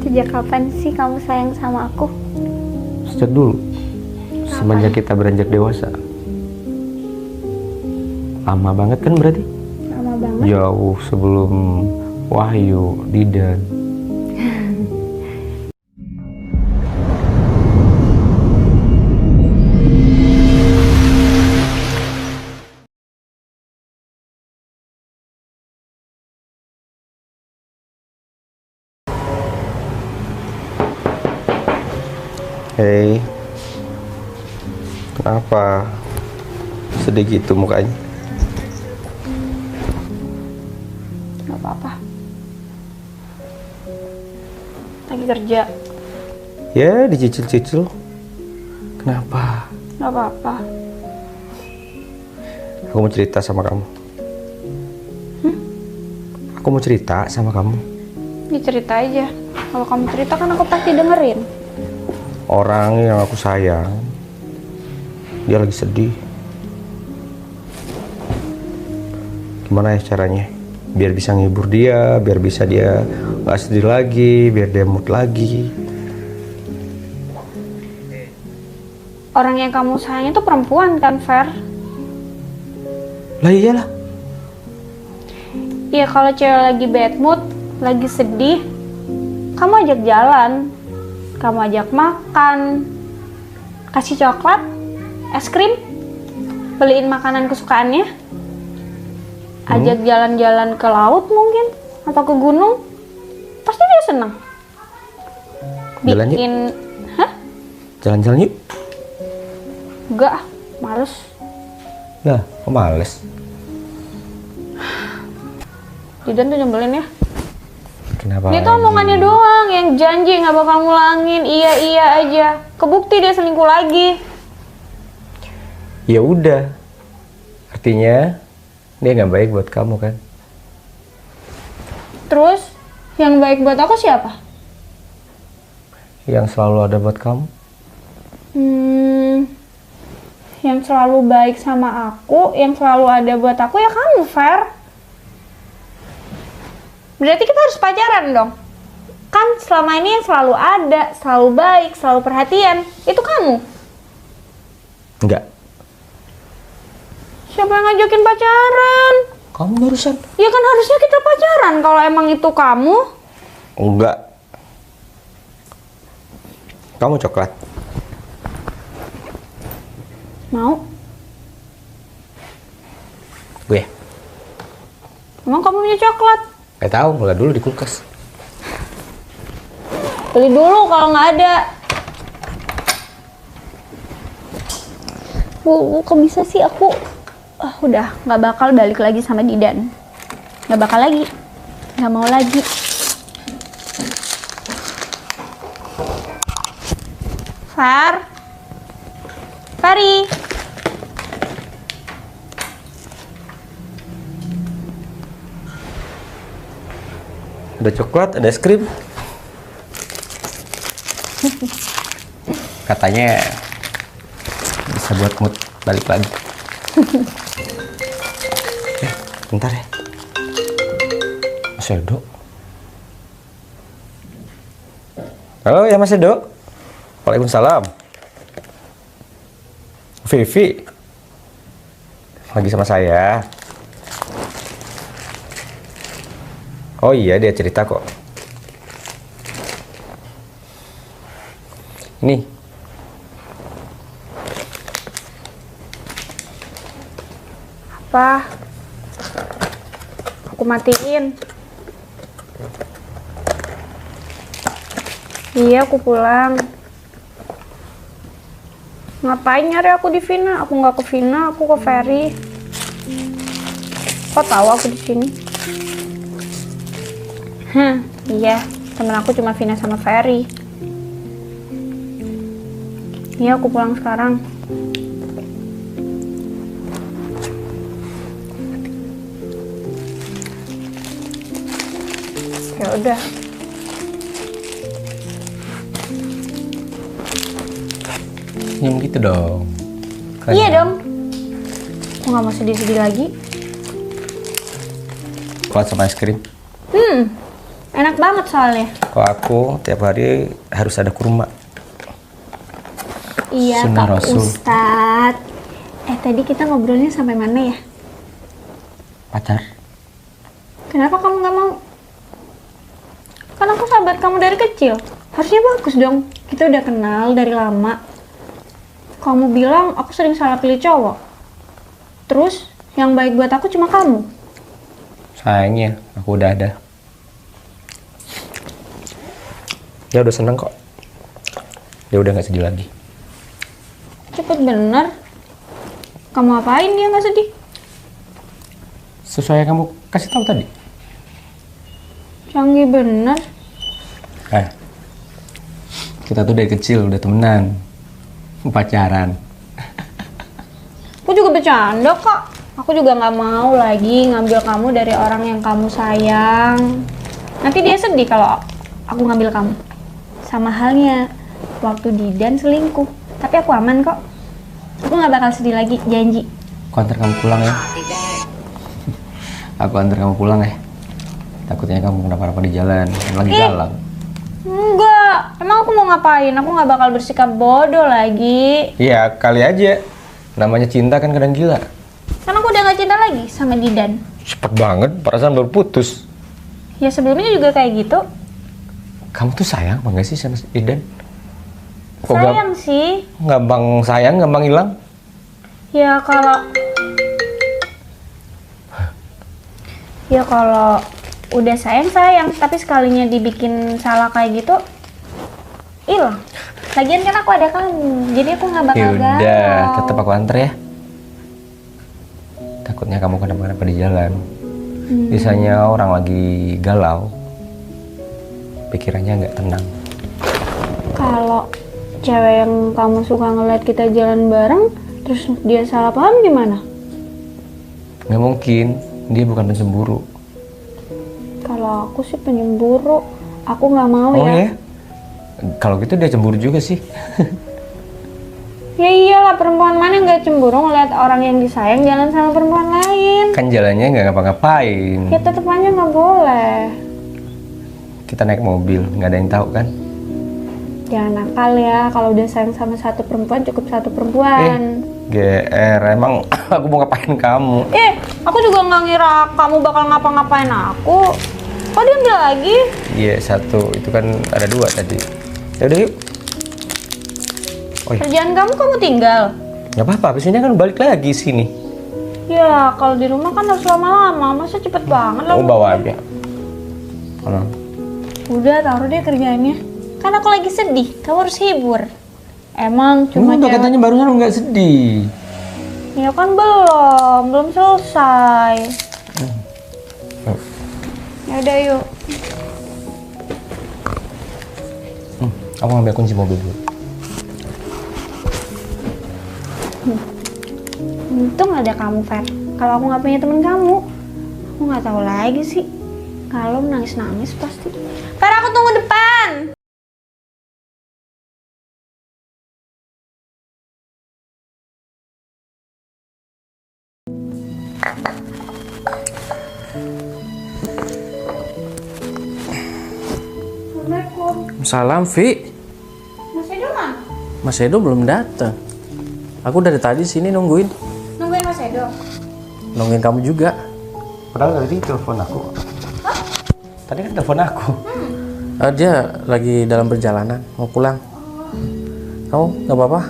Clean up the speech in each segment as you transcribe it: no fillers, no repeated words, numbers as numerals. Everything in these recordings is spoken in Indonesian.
Sejak kapan sih kamu sayang sama aku? Sejak dulu. Semenjak kita beranjak dewasa. Lama banget kan berarti? Lama banget. Jauh sebelum Wahyu, Didan. Hei, kenapa sedih gitu mukanya? Gak apa-apa. Lagi kerja. Ya, dicicil-cicil. Kenapa? Gak apa-apa. Aku mau cerita sama kamu. Aku mau cerita sama kamu. Ya cerita aja. Kalau kamu cerita kan aku pasti dengerin. Orang yang aku sayang, dia lagi sedih. Gimana ya caranya? Biar bisa ngibur dia, biar bisa dia nggak sedih lagi, biar dia mood lagi. Orang yang kamu sayang itu perempuan kan, Fer? Lah iyalah. Iya, kalau cewek lagi bad mood, lagi sedih, kamu ajak jalan. Kamu ajak makan, kasih coklat, es krim, beliin makanan kesukaannya, ajak jalan-jalan ke laut mungkin, atau ke gunung, pasti dia senang. Jalan yuk. Bikin, hah? Jalan-jalan yuk. Enggak, males. Nah, kok males? Didan tuh nyebelin ya. Kenapa? Dia tuh omongannya doang, yang janji nggak bakal ngulangin, iya aja. Kebukti dia selingkuh lagi. Ya udah. Artinya dia nggak baik buat kamu kan? Terus, yang baik buat aku siapa? Yang selalu ada buat kamu. Yang selalu baik sama aku, yang selalu ada buat aku ya kamu, Fer. Berarti kita harus pacaran dong. Kan selama ini yang selalu ada, selalu baik, selalu perhatian, itu kamu. Enggak. Siapa yang ngajakin pacaran? Kamu barusan. Ya kan harusnya kita pacaran kalau emang itu kamu. Enggak. Kamu coklat. Mau? Gue. Emang kamu punya coklat? Gak tahu, mulai dulu di kulkas. Beli dulu kalau nggak ada. Kok bisa sih aku udah nggak bakal balik lagi sama Didan. Nggak bakal lagi. Nggak mau lagi. Fari. Ada coklat, ada es krim. Katanya bisa buat mood balik lagi. Bentar ya. Mas Edo. Halo ya Mas Edo. Waalaikumsalam. Vivi lagi sama saya. Oh iya, dia cerita kok. Nih. Apa? Aku matiin. Iya, aku pulang. Ngapain nyari aku di Vina? Aku nggak ke Vina, aku ke Ferry. Kok tahu aku di sini? Iya, temen aku cuma Vina sama Ferry. Iya, aku pulang sekarang. Ya udah. Senyum gitu dong. Iya dong. Aku nggak mau sedih-sedih lagi. coklat sama es krim. Enak banget soalnya. Kalau aku tiap hari harus ada kurma. Iya Sunnah Kak Rasul. Ustadz. Tadi kita ngobrolnya sampai mana ya? Pacar. Kenapa kamu nggak mau? Kan aku sahabat kamu dari kecil. Harusnya bagus dong. Kita udah kenal dari lama. Kamu bilang aku sering salah pilih cowok. Terus yang baik buat aku cuma kamu. Sayangnya aku udah ada. Dia udah seneng kok. Dia udah nggak sedih lagi. Cepet bener. Kamu apain dia nggak sedih? Sesuai yang kamu kasih tahu tadi. Canggih bener. Kita tuh dari kecil udah temenan, pacaran. Aku juga bercanda kok. Aku juga nggak mau lagi ngambil kamu dari orang yang kamu sayang. Nanti dia sedih kalau aku ngambil kamu. Sama halnya waktu Didan selingkuh. Tapi aku aman kok. Aku nggak bakal sedih lagi, janji. Aku antar kamu pulang ya. Aku antar kamu pulang ya. Takutnya kamu kenapa-napa di jalan, lagi galau. Enggak, emang aku mau ngapain? Aku nggak bakal bersikap bodoh lagi. Iya, kali aja. Namanya cinta kan kadang gila. Karena aku udah nggak cinta lagi sama Didan. Cepet banget, perasaan baru putus. Ya sebelumnya juga kayak gitu. Kamu tuh sayang apa nggak sih sama Idan? Sayang sih. Gampang sayang, gampang hilang? Ya kalau udah sayang, tapi sekalinya dibikin salah kayak gitu, hilang. Lagian kan aku ada kamu, jadi aku nggak bakal galau. Yaudah, tetap aku antar ya. Takutnya kamu kenapa-kenapa di jalan. Biasanya orang lagi galau, pikirannya nggak tenang. Kalau cewek yang kamu suka ngeliat kita jalan bareng, terus dia salah paham gimana? Nggak mungkin, dia bukan pencemburu. Kalau aku sih penyemburu, aku nggak mau Oh ya. ya? Kalau gitu dia cemburu juga sih. Ya iyalah, perempuan mana yang nggak cemburu ngeliat orang yang disayang jalan sama perempuan lain. Kan jalannya nggak ngapa-ngapain. Ya tetep aja nggak boleh. Kita naik mobil, nggak ada yang tahu kan? Jangan nakal ya, kalau udah sayang sama satu perempuan cukup satu perempuan. GR, emang aku mau ngapain kamu? Aku juga nggak ngira kamu bakal ngapa-ngapain aku. Kok diambil lagi? Iya, satu, itu kan ada dua tadi. Yaudah yuk. Oh iya, Kerjaan kamu tinggal. nggak apa-apa, abis ini kan balik lagi sini. Ya, kalau di rumah kan harus lama-lama, masa cepet banget lah. Oh, bawa aja. Mana? Udah, taruh deh kerjaannya. Kan aku lagi sedih, kamu harus hibur. Emang cuma Enggak, cewek- katanya barusan nggak sedih. Ya kan belum selesai. Ya udah yuk. Aku ngambil kunci mobil dulu. Untung ada kamu, Fer. Kalau aku nggak punya temen kamu, aku nggak tahu lagi sih. Kalau nangis-nangis pasti. Fer, aku tunggu depan. Assalamualaikum. Salam, Vi. Mas Edo mana? Mas Edo belum datang. Aku dari tadi sini nungguin. Nungguin Mas Edo. Nungguin kamu juga. Padahal tadi telepon aku. Hah? Tadi kan telepon aku. Dia lagi dalam perjalanan, mau pulang. Kamu nggak apa-apa?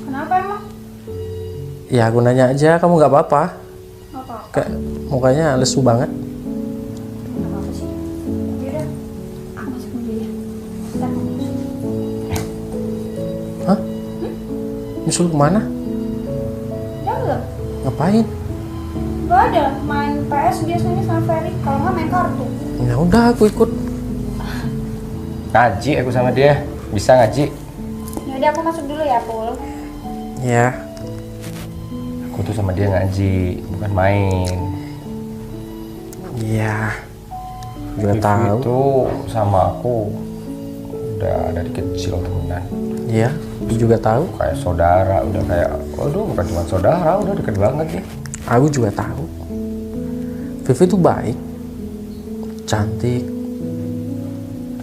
Kenapa emang? Ya aku nanya aja, kamu nggak apa-apa? Nggak apa-apa. Kayak mukanya lesu banget. Nggak apa-apa sih. Yaudah, masuk mobilnya. Bentar, aku masuk. Hah? Nyusul kemana? Dalam. Ngapain? Gak ada, main PS biasanya sama Ferry. Kalau nggak main kartu. Ya udah, aku ikut. Ngaji aku sama dia. Bisa ngaji. Yaudah, aku masuk dulu ya, Pul. Ya, Aku tuh sama dia ngaji, bukan main. iya. Juga Vivi tahu. itu sama aku udah dari kecil temenan. Iya, aku juga tahu. Kayak saudara, udah kayak, waduh bukan cuma saudara, udah deket banget nih. Aku juga tahu. Vivi tuh baik, cantik.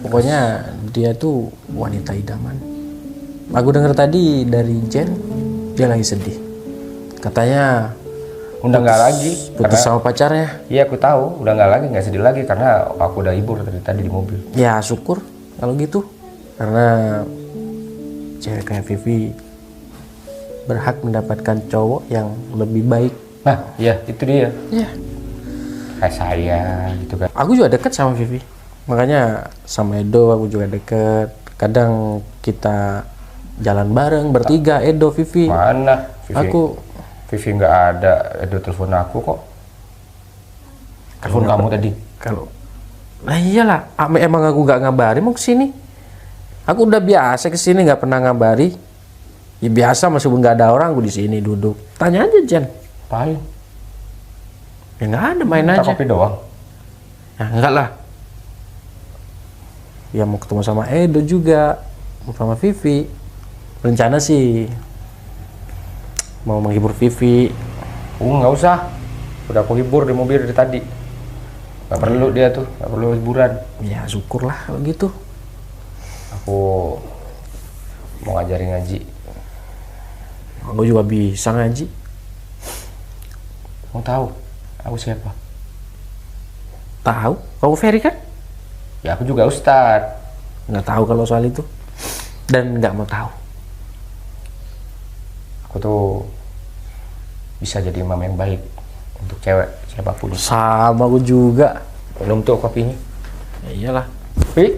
Pokoknya dia tuh wanita idaman. Aku dengar tadi dari Jen, dia lagi sedih. Katanya Udah nggak lagi. putus sama pacarnya. Iya aku tahu, udah nggak lagi, nggak sedih lagi karena aku udah hibur tadi di mobil. Ya syukur kalau gitu. Karena cewek kayak Vivi berhak mendapatkan cowok yang lebih baik. Nah, iya itu dia. Ya. Kayak saya gitu kan. Aku juga deket sama Vivi. Makanya sama Edo aku juga deket. Kadang kita jalan bareng bertiga, Edo, Vivi. Mana? Vivi nggak ada. Edo telepon aku kok. Telepon kamu tadi. Kalau nah iyalah, emang aku nggak ngabari mau kesini. Aku udah biasa kesini nggak pernah ngabari. Ya biasa meskipun nggak ada orang aku di sini duduk. Tanya aja Jen. Paling. Ya nggak ada, main Kita aja. kopi doang. Ya enggak lah. Ya mau ketemu sama Edo juga, mau sama Vivi. Rencana sih mau menghibur Vivi. Nggak usah. Udah aku hibur di mobil dari tadi. Nggak perlu dia tuh, nggak perlu hiburan. Ya syukurlah kalau gitu. Aku mau ngajarin ngaji. Aku juga bisa ngaji. Mau tahu aku siapa? Tahu? Kamu Ferry kan? Ya aku juga ustad. Nggak tahu kalau soal itu. Dan nggak mau tahu. Aku tuh bisa jadi imam yang baik untuk cewek siapapun. Sama aku juga. Minum tuh kopinya. Ya iyalah. Pi,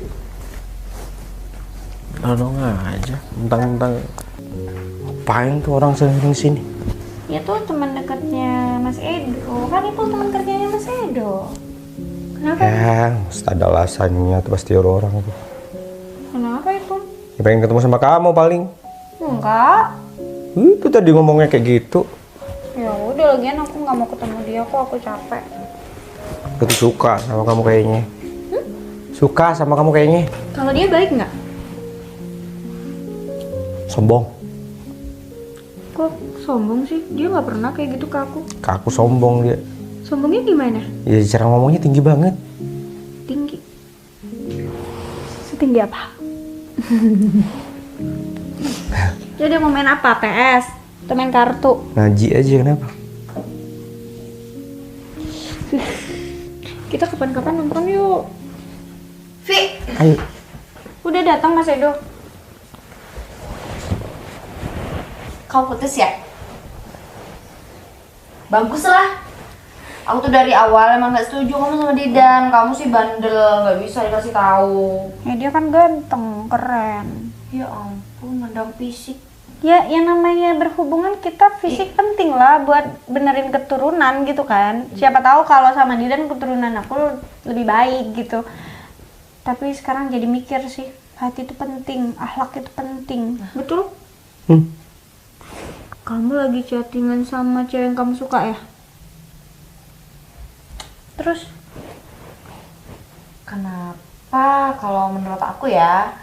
Nolong aja. Mentang-mentang ngapain tuh orang sering sini? Ya tuh teman dekatnya Mas Edo. Kan itu teman kerjanya Mas Edo. Kenapa? ya mesti ada alasannya tuh pasti orang-orang tuh. Kenapa itu? Ya, pengen ketemu sama kamu paling. Enggak. Itu tadi ngomongnya kayak gitu. Ya udah, lagian aku nggak mau ketemu dia kok, aku capek. Aku tuh suka sama kamu kayaknya. Suka sama kamu kayaknya. Kalau dia baik nggak? Sombong. Kok sombong sih? Dia nggak pernah kayak gitu ke aku. Ke aku sombong dia. Sombongnya gimana? Ya cara ngomongnya tinggi banget. Tinggi. Setinggi apa? Jadi mau main apa? PS? Atau main kartu? Ngaji aja kenapa? Kita kapan-kapan nonton yuk. Vi, Ayo. udah datang Mas Edo. Kau putus ya? Bagus lah. Aku tuh dari awal emang gak setuju kamu sama Didan. Kamu sih bandel, gak bisa dikasih tahu. Ya dia kan ganteng, keren. Ya ampun, mandang fisik. Ya yang namanya berhubungan kita fisik penting lah buat benerin keturunan gitu kan. Siapa tahu kalau sama Didan keturunan aku lebih baik gitu. Tapi sekarang jadi mikir sih, hati itu penting, akhlak itu penting. Betul? Kamu lagi chattingan sama cewek yang kamu suka ya? Terus? Kenapa kalau menurut aku ya?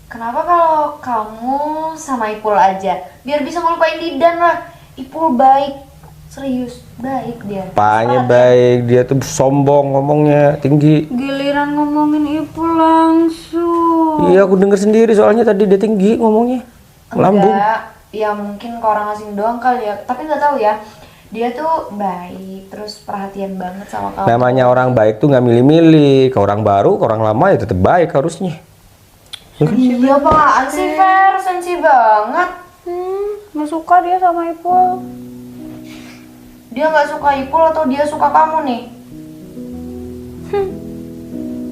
Kenapa kalau kamu sama Ipul aja? Biar bisa ngelupain Didan lah. Ipul baik, serius baik dia. Apanya baik, dia tuh sombong ngomongnya, tinggi. Giliran ngomongin Ipul langsung. Iya aku denger sendiri soalnya tadi dia tinggi ngomongnya. Lambung. Enggak, ya mungkin ke orang asing doang kali ya. Tapi nggak tahu ya. Dia tuh baik, terus perhatian banget sama kamu. Namanya orang baik tuh nggak milih-milih. Ke orang baru, ke orang lama ya tetap baik harusnya. Iya apaan sih Fer, sensi banget. Nggak suka dia sama Ipul. Dia nggak suka Ipul atau dia suka kamu nih?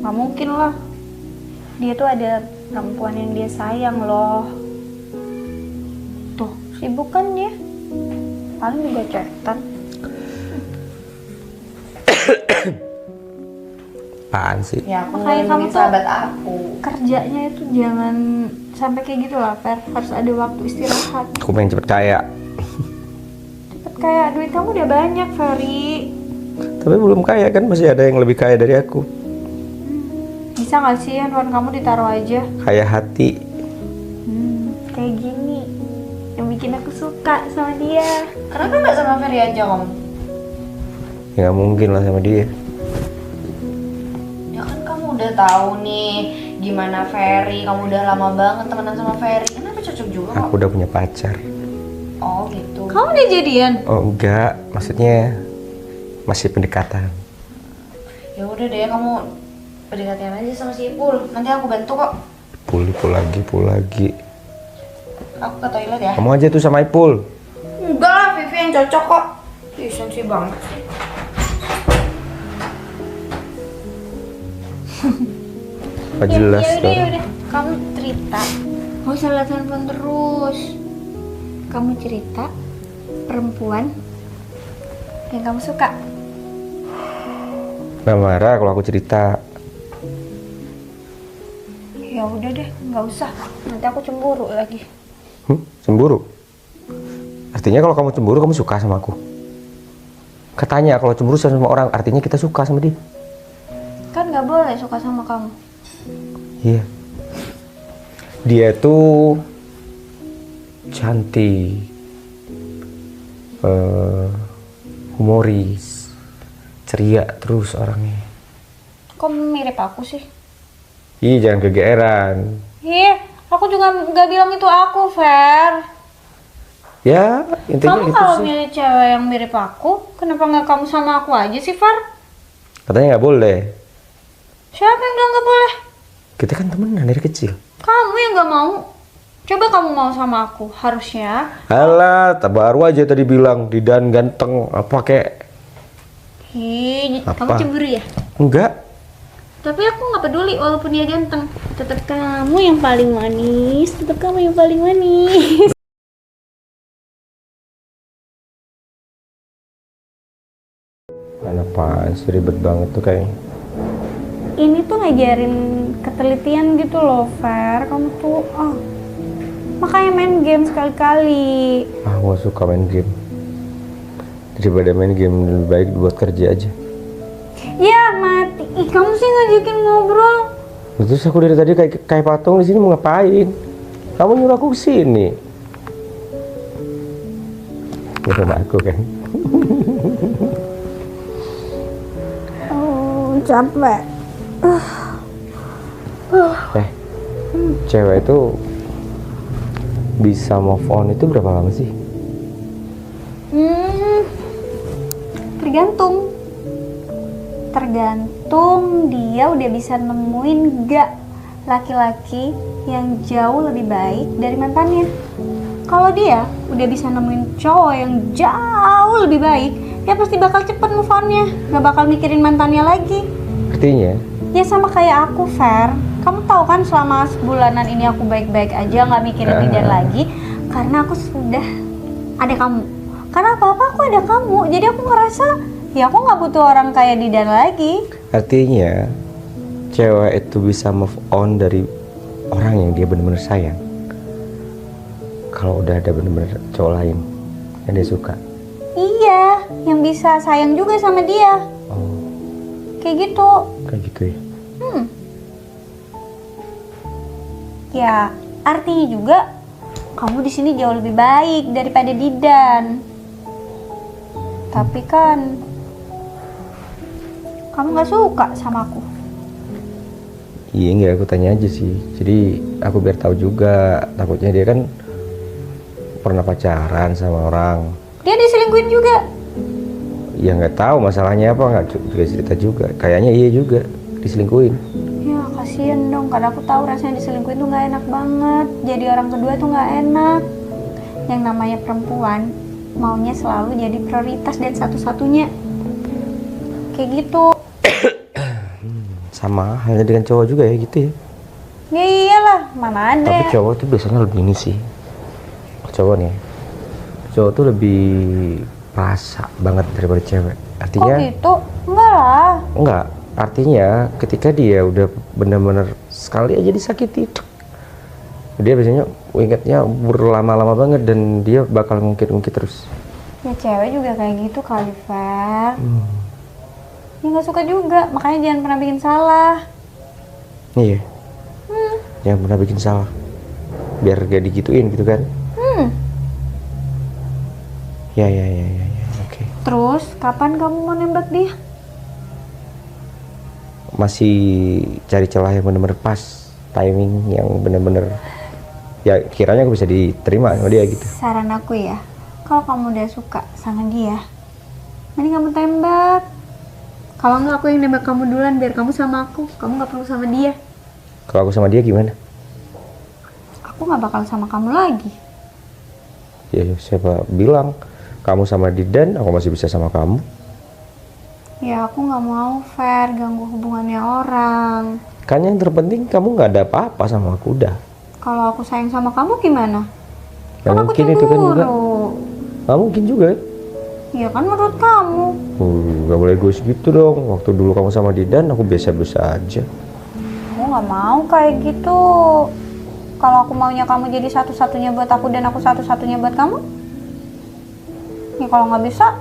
Nggak mungkin lah. Dia tuh ada perempuan yang dia sayang loh. Tuh, sibuk kan dia? Paling juga chatan. Apaan sih? Ya aku Makanya kamu ngelindungin tuh sahabat aku. kerjanya itu jangan sampai kayak gitu lah, Fer. Harus ada waktu istirahat. Aku pengen cepet kaya. Cepet kayak duit kamu udah banyak, Ferry. Tapi belum kaya kan, masih ada yang lebih kaya dari aku. Bisa nggak sih handphone kamu ditaruh aja? Kaya hati. Kayak gini. Yang bikin aku suka sama dia. Kenapa nggak sama Ferry aja kamu? Ya nggak mungkin lah sama dia. Ya kan kamu udah tahu nih gimana Ferry, kamu udah lama banget temenan sama Ferry. Kenapa cocok juga kok? Aku udah punya pacar. Oh gitu. Kamu udah jadian? Oh enggak, maksudnya masih pendekatan. Ya udah deh, kamu pendekatan aja sama si Ipul. Nanti aku bantu kok. Ipul lagi. Aku ke toilet ya. Kamu aja tuh sama Ipul. Enggak lah, Vivi yang cocok kok. Ih, sensi banget sih. Apa jelas tuh. Yaudah. Kamu cerita. Gak usah liat handphone terus. Kamu cerita perempuan yang kamu suka. Nggak marah kalau aku cerita. Ya udah deh, nggak usah. Nanti aku cemburu lagi. Cemburu? Artinya kalau kamu cemburu kamu suka sama aku? Katanya kalau cemburu sama orang artinya kita suka sama dia. Kan nggak boleh suka sama kamu. Iya. Dia tuh cantik, humoris, ceria terus orangnya. Kok mirip aku sih? Ih, jangan kegeeran. Iya, aku juga nggak bilang itu aku, Fer. Ya, intinya Kamu gitu kalau sih. milih cewek yang mirip aku, kenapa nggak kamu sama aku aja sih, Fer? Katanya nggak boleh. Siapa yang bilang nggak boleh? Kita kan temenan dari kecil. Kamu yang nggak mau. Coba kamu mau sama aku, harusnya. Alah, baru aja tadi bilang Didan ganteng apa kek? Kamu Apa? cemburu ya? Enggak. Tapi aku nggak peduli walaupun dia ganteng. Tetap kamu yang paling manis. Tetap kamu yang paling manis. Apaan sih ribet banget tuh kayaknya. Ini tuh ngajarin ketelitian gitu loh, Fer. Kamu tuh, makanya main game sekali-kali. Aku gak suka main game. Daripada main game lebih baik buat kerja aja. Ya mati. Ih, kamu sih ngajakin ngobrol. Terus aku dari tadi kayak patung di sini mau ngapain? Kamu nyuruh aku kesini. Ya sama aku kan. Capek. Cewek itu bisa move on itu berapa lama sih? Tergantung. Tergantung dia udah bisa nemuin gak laki-laki yang jauh lebih baik dari mantannya. Kalau dia udah bisa nemuin cowok yang jauh lebih baik, dia pasti bakal cepet move on-nya, gak bakal mikirin mantannya lagi. Artinya? Ya sama kayak aku, Fer. Kamu tahu kan selama sebulanan ini aku baik-baik aja, gak mikirin Didan lagi, karena aku sudah ada kamu. Karena apa-apa aku ada kamu, jadi aku ngerasa ya aku gak butuh orang kayak Didan lagi. Artinya cewek itu bisa move on dari orang yang dia benar-benar sayang. Kalau udah ada benar-benar cowok lain yang dia suka. Iya, yang bisa sayang juga sama dia. Oh, Kayak gitu. kayak gitu ya. Ya, artinya juga kamu di sini jauh lebih baik daripada Didan. Tapi kan kamu gak suka sama aku. Iya enggak, aku tanya aja sih. Jadi aku biar tahu juga. Takutnya dia kan pernah pacaran sama orang. Dia diselingkuhin juga. Ya nggak tahu masalahnya apa, nggak juga cerita juga. Kayaknya iya juga diselingkuhin. Ya kasihan dong, karena aku tahu rasanya diselingkuhin tuh gak enak banget. Jadi orang kedua tuh gak enak. Yang namanya perempuan maunya selalu jadi prioritas dan satu-satunya. Kayak gitu. Sama halnya dengan cowok juga ya gitu ya. Ya iyalah, mana ada. Tapi cowok tuh biasanya lebih ini sih. Cowok nih. Cowok tuh lebih rasa banget daripada cewek. Artinya Kok gitu? Enggak lah. enggak. Artinya ketika dia udah benar-benar sekali aja disakiti, dia biasanya ingatnya berlama-lama banget dan dia bakal ngungkit-ngungkit terus. Ya cewek juga kayak gitu kali, Fer. Ya gak suka juga, makanya jangan pernah bikin salah. Iya. Jangan pernah bikin salah. Biar gak digituin gitu kan. Ya. Oke. Terus, kapan kamu mau nembak dia? Masih cari celah yang bener-bener pas, timing yang bener-bener ya kiranya aku bisa diterima sama dia gitu. Saran aku ya, kalau kamu udah suka sama dia, mending kamu tembak. Kalau nggak, aku yang nembak kamu duluan biar kamu sama aku. Kamu nggak perlu sama dia. Kalau aku sama dia gimana? Aku nggak bakal sama kamu lagi. Ya siapa bilang kamu sama Didan, aku masih bisa sama kamu. Ya aku nggak mau fair ganggu hubungannya orang. Kan yang terpenting kamu nggak ada apa-apa sama aku udah. Kalau aku sayang sama kamu gimana? Ya Kan aku mungkin itu kan juga. cemburu. Nggak mungkin juga. Ya kan menurut kamu. Nggak boleh egois gitu dong. Waktu dulu kamu sama Didan, aku biasa-biasa aja. Aku nggak mau kayak gitu. Kalau aku maunya kamu jadi satu-satunya buat aku dan aku satu-satunya buat kamu. Ya kalau nggak bisa,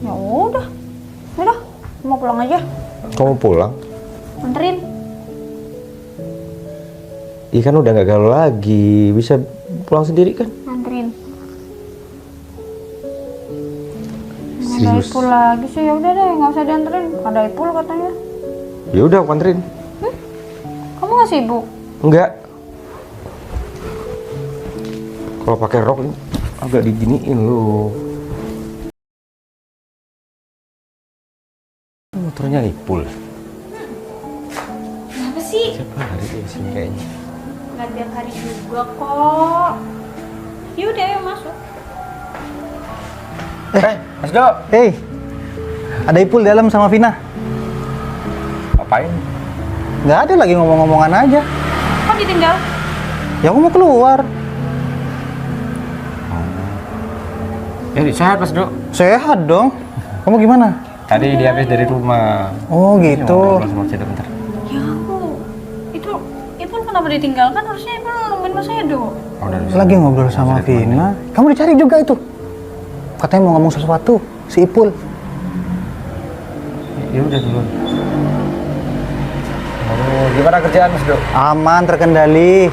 ya udah. Udah, mau pulang aja. Kamu pulang? Anterin. Iya kan udah nggak galau lagi, bisa pulang sendiri kan? Anterin. Ada Serius? Ipul lagi sih, ya udah deh, nggak usah dianterin. Ada Ipul katanya. Ya udah aku anterin. Kamu nggak sibuk? Enggak. Kalau pakai rok ini agak diginiin loh. Motornya Ipul. Kenapa sih? Siapa hari di sini kayaknya? Nggak tiap hari juga kok. Yaudah, ayo masuk. Mas Do. Hei, ada Ipul di dalam sama Vina. Ngapain? Nggak ada, lagi ngomong-ngomongan aja. Kok ditinggal? Ya aku mau keluar. Jadi sehat Mas Do. Sehat dong. Kamu gimana? Tadi dia habis dari rumah. Oh gitu. Ngobrol sama Cik bentar. Ya aku. Itu Ipul kenapa ditinggalkan? Harusnya Ipul nungguin Mas Edo. Oh, udah Lagi ngobrol sama Vina. Kamu dicari juga itu. Katanya mau ngomong sesuatu, si Ipul. Ya udah dulu. Oh, gimana kerjaan Mas Do? Aman, terkendali.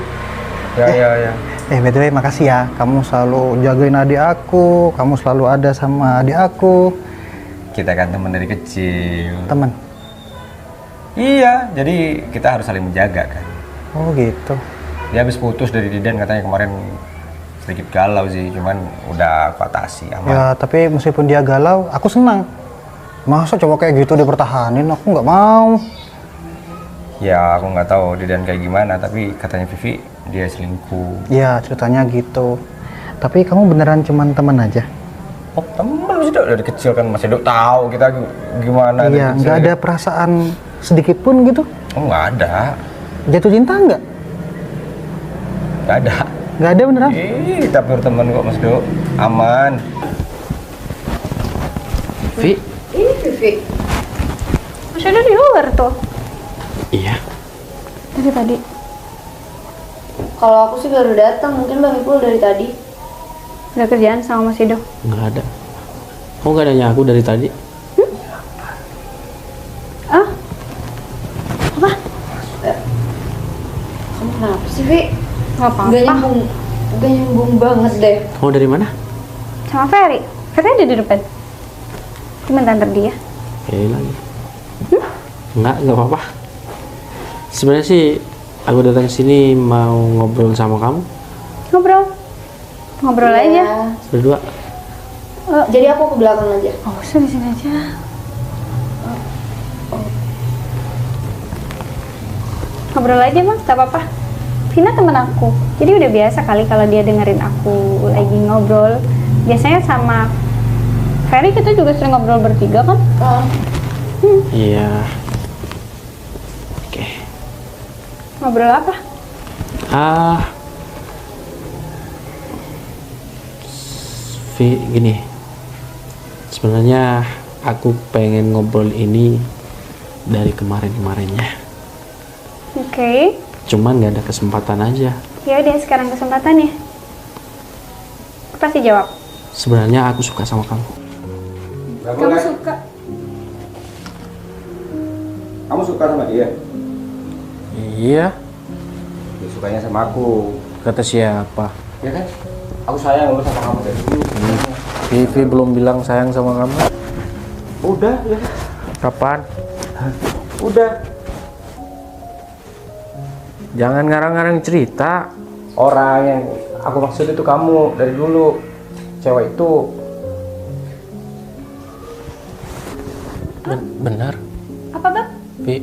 Ya. By the way, makasih ya. Kamu selalu jagain adik aku. Kamu selalu ada sama adik aku. Kita kan teman dari kecil. Teman. Iya, jadi kita harus saling menjaga kan. Oh gitu. Dia habis putus dari Didan, katanya kemarin sedikit galau sih, cuman udah aku atasi aman. Ya, tapi meskipun dia galau, aku senang. Masa cowok kayak gitu dipertahanin? Aku nggak mau. Ya aku nggak tahu Didan kayak gimana, tapi katanya Vivi dia selingkuh. Ya, ceritanya gitu. Tapi kamu beneran cuman teman aja? Oh temen sih Dok, dari kecil kan Mas Edo tahu kita gimana. Iya, dari kecil. nggak ada perasaan sedikit pun gitu? Oh nggak ada. Jatuh cinta nggak? Nggak ada. Nggak ada beneran? Kita berteman kok Mas Do, aman. Vi? Ini Vivi. Mas Edo di luar tuh. Iya. Dari tadi. Kalau aku sih baru datang, mungkin Bang Ipul dari tadi. Udah kerjaan sama Mas Edo. Nggak ada. Kok nggak nanya aku dari tadi? Ah? Apa? Kamu kenapa sih, Vi? Nggak apa-apa. Gak nyambung banget deh. Kamu dari mana? Sama Ferry. Ferry ada di depan. Cuma antar dia. Lagi. Nggak apa-apa. Sebenarnya sih aku datang sini mau ngobrol sama kamu Ngobrol. Ngobrol aja. Iya. berdua. Jadi aku ke belakang aja. Oh, di sini aja. Ngobrol aja, Mas. Gak apa-apa. Vina temen aku. Jadi udah biasa kali kalau dia dengerin aku lagi ngobrol. Biasanya sama Ferry kita juga sering ngobrol bertiga kan? Iya. Oke. Ngobrol apa? Gini. Sebenarnya aku pengen ngobrol ini dari kemarin-kemarinnya. Oke. Cuman nggak ada kesempatan aja. Ya udah, sekarang kesempatannya. Pasti jawab. Sebenarnya aku suka sama kamu. Kamu suka? Kamu suka sama dia? Iya. Dia sukanya sama aku. Kata siapa? Ya kan? Aku sayang lu sama kamu dari dulu. Vivi belum bilang sayang sama kamu. Udah ya. Kapan? Udah. Jangan ngarang-ngarang cerita. Orang yang aku maksud itu kamu dari dulu. Cewek itu. Benar, Apa bang? Vi.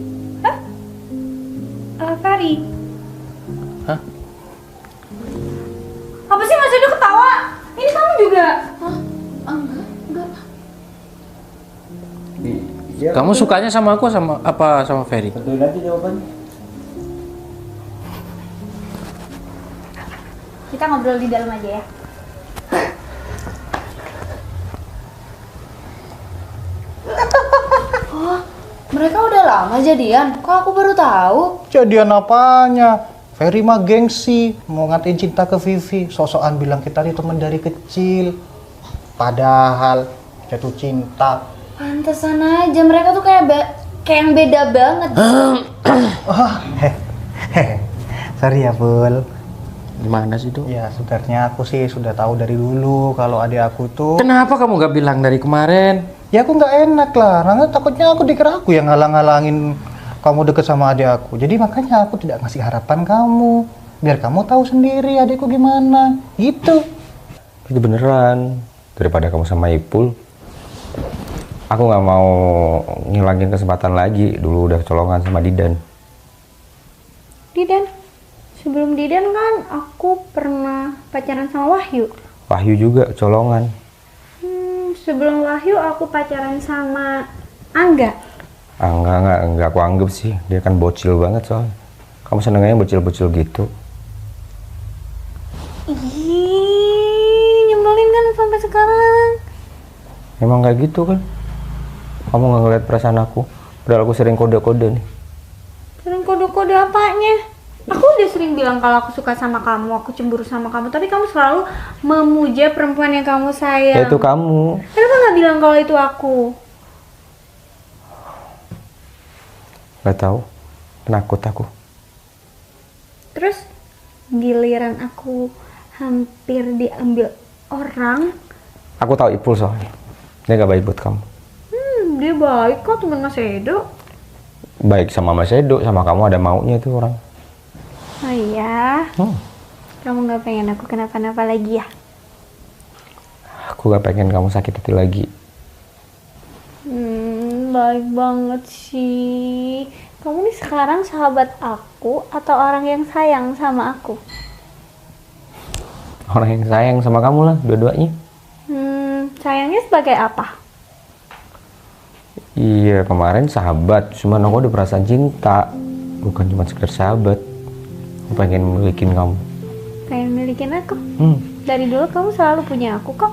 Ferry. Hah? Apa sih masih udah ketawa? Ini kamu juga. Enggak. Ya, Kamu sukanya sama aku sama apa sama Ferry? tentuin aja jawabannya. Kita ngobrol di dalam aja ya. Mereka udah lama jadian. Kok aku baru tahu? Jadian apanya? Ferry mah gengsi, mau ngatain cinta ke Vivi. Sosokan bilang kita nih teman dari kecil. Padahal jatuh cinta. Pantesan aja mereka tuh kayak yang beda banget. Oh, sorry ya, Bul. Gimana sih, Dok? Ya, sebenarnya aku sih sudah tahu dari dulu kalau adik aku tuh. Kenapa kamu gak bilang dari kemarin? Ya aku nggak enak lah, karena takutnya aku dikira aku yang ngalang-ngalangin kamu deket sama adik aku. Jadi makanya aku tidak ngasih harapan kamu. Biar kamu tahu sendiri adikku gimana. Gitu. Itu beneran. Daripada kamu sama Ipul, aku nggak mau ngilangin kesempatan lagi. Dulu udah colongan sama Didan. Didan. Sebelum Didan kan aku pernah pacaran sama Wahyu. Wahyu juga colongan. Sebelum Wahyu aku pacaran sama Angga. Enggak aku anggap sih. Dia kan bocil banget soalnya. Kamu senengnya bocil-bocil gitu. Ih, nyebelin kan sampai sekarang. Emang kayak gitu kan? Kamu nggak ngeliat perasaan aku. Padahal aku sering kode-kode nih. Sering kode-kode apanya? Aku udah sering bilang kalau aku suka sama kamu, aku cemburu sama kamu, tapi kamu selalu memuja perempuan yang kamu sayang. Ya itu kamu. Kenapa nggak bilang kalau itu aku? Gak tahu. Penakut aku. Terus giliran aku hampir diambil orang. Aku tahu Ipul soalnya. Dia gak baik buat kamu. Dia baik kok, teman Mas Edo. Baik sama Mas Edo, sama kamu ada maunya tuh orang. Oh iya. Kamu nggak pengen aku kenapa-napa lagi ya? Aku gak pengen kamu sakit hati lagi. Baik banget sih. Kamu nih sekarang sahabat aku atau orang yang sayang sama aku? Orang yang sayang sama kamu lah, dua-duanya. Sayangnya sebagai apa? Iya, kemarin sahabat, cuman aku ada perasaan cinta. Bukan cuma sekedar sahabat. Aku pengen milikin kamu. Pengen milikin aku? Hmm. Dari dulu kamu selalu punya aku kok.